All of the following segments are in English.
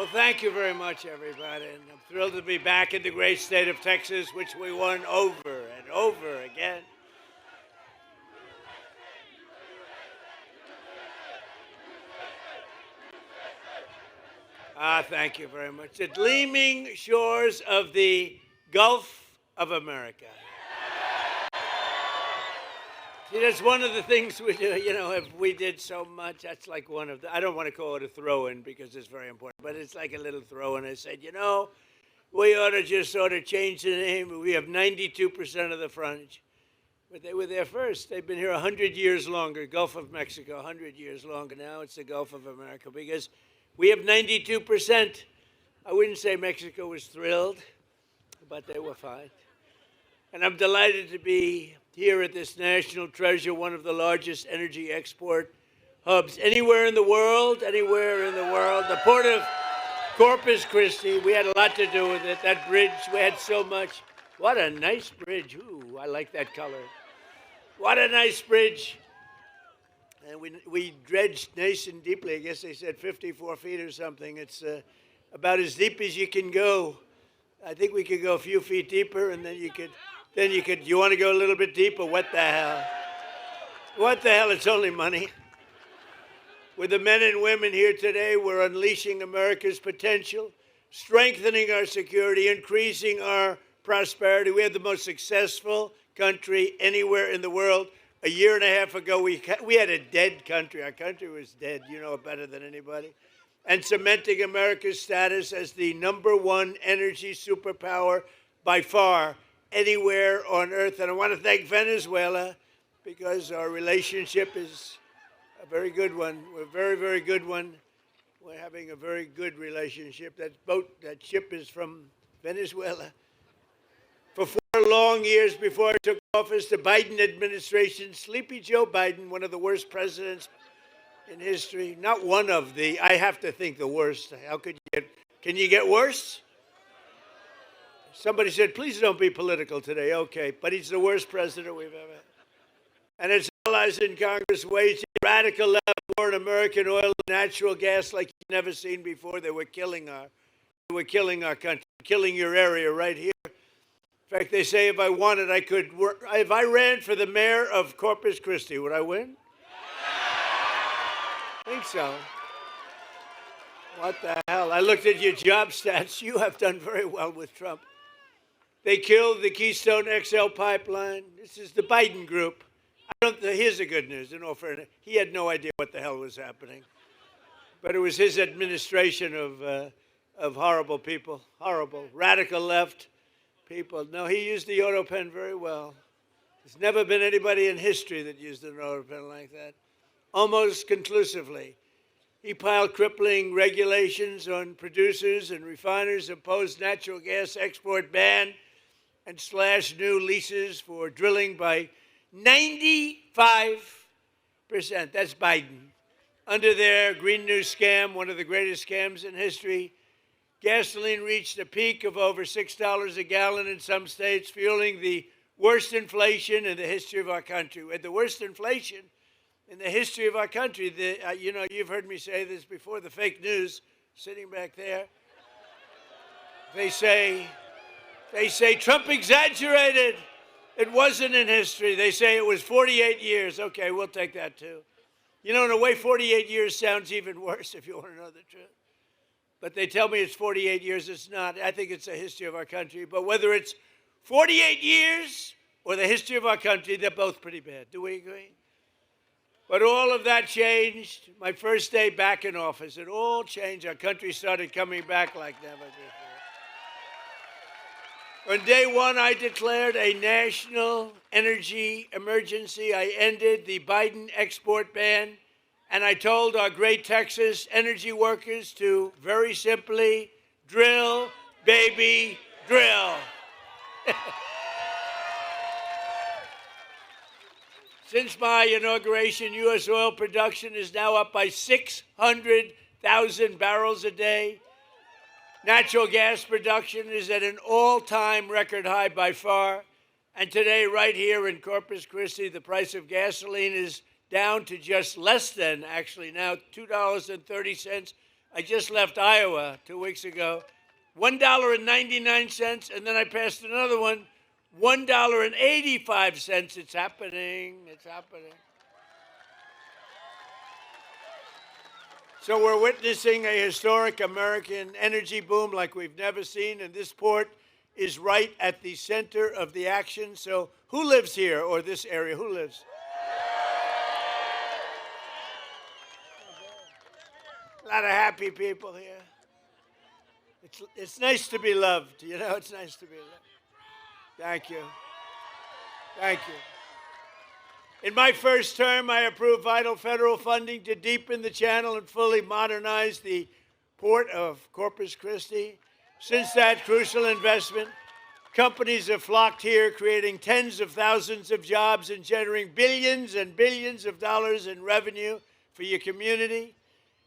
Well, thank you very much, everybody. And I'm thrilled to be back in the great state of Texas, which we won over and over again. Thank you very much. The gleaming shores of the Gulf of America. See, that's one of the things we do. You know, if we did so much, that's like one of the, I don't want to call it a throw-in because it's very important, but it's like a little throw-in. I said, you know, we ought to just sort of change the name. We have 92% of the frontage. But they were there first. They've been here 100 years longer. Gulf of Mexico, 100 years longer. Now it's the Gulf of America because we have 92%. I wouldn't say Mexico was thrilled, but they were fine. And I'm delighted to be here at this national treasure, one of the largest energy export hubs anywhere in the world, anywhere in the world. The port of Corpus Christi, we had a lot to do with it. That bridge, we had so much. What a nice bridge. Ooh, I like that color. What a nice bridge. And we dredged nice and deeply. I guess they said 54 feet or something. It's about as deep as you can go. I think we could go a few feet deeper, and then you could, you want to go a little bit deeper? What the hell? What the hell? It's only money. With the men and women here today, we're unleashing America's potential, strengthening our security, increasing our prosperity. We have the most successful country anywhere in the world. A year and a half ago, we had a dead country. Our country was dead. You know it better than anybody. And cementing America's status as the #1 energy superpower by far anywhere on earth. And I want to thank Venezuela because our relationship is a very good one. We're a very, very good one. We're having a very good relationship. That ship is from Venezuela. For 4 long years before I took office, the Biden administration, Sleepy Joe Biden, one of the worst presidents in history, not one of the, I have to think the worst. How could you can you get worse? Somebody said, please don't be political today. Okay, but he's the worst president we've ever had. And his allies in Congress waged a radical left war on American oil and natural gas like you've never seen before. They were killing our country, killing your area right here. In fact, they say if I wanted, I could work. If I ran for the mayor of Corpus Christi, would I win? I think so. What the hell? I looked at your job stats. You have done very well with Trump. They killed the Keystone XL pipeline. This is the Biden group. Here's the good news, in all fairness. He had no idea what the hell was happening. But it was his administration of horrible people, horrible, radical left people. No, he used the auto pen very well. There's never been anybody in history that used an auto pen like that. Almost conclusively. He piled crippling regulations on producers and refiners, imposed natural gas export ban, and slashed new leases for drilling by 95%. That's Biden. Under their Green New scam, one of the greatest scams in history, gasoline reached a peak of over $6 a gallon in some states, fueling the worst inflation in the history of our country. We had the worst inflation in the history of our country. You know, you've heard me say this before, the fake news sitting back there. They say Trump exaggerated. It wasn't in history. They say it was 48 years. Okay, we'll take that too. You know, in a way, 48 years sounds even worse if you want to know the truth. But they tell me it's 48 years. It's not. I think it's the history of our country. But whether it's 48 years or the history of our country, they're both pretty bad. Do we agree? But all of that changed. My first day back in office, it all changed. Our country started coming back like never before. On day one, I declared a national energy emergency. I ended the Biden export ban, and I told our great Texas energy workers to very simply drill, baby, drill. Since my inauguration, U.S. oil production is now up by 600,000 barrels a day. Natural gas production is at an all-time record high by far. And today, right here in Corpus Christi, the price of gasoline is down to just less than, actually now, $2.30 I just left Iowa 2 weeks ago. $1.99, and then I passed another one, $1.85. It's happening. It's happening. So we're witnessing a historic American energy boom like we've never seen, and this port is right at the center of the action. So who lives here or this area? Who lives? A lot of happy people here. It's nice to be loved, you know, it's nice to be loved. Thank you. Thank you. In my first term, I approved vital federal funding to deepen the channel and fully modernize the port of Corpus Christi. Since that crucial investment, companies have flocked here, creating tens of thousands of jobs and generating billions and billions of dollars in revenue for your community.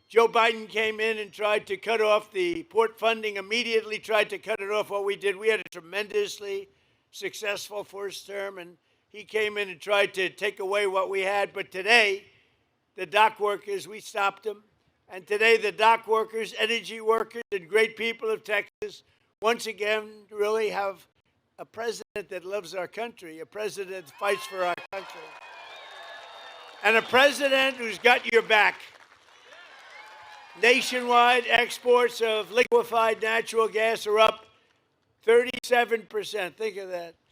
Joe Biden came in and tried to cut off the port funding, immediately tried to cut it off. What we did, we had a tremendously successful first term, and he came in and tried to take away what we had. But today, the dock workers, we stopped them. And today, the dock workers, energy workers, and great people of Texas, once again, really have a president that loves our country, a president that fights for our country, and a president who's got your back. Nationwide exports of liquefied natural gas are up 37%. Think of that.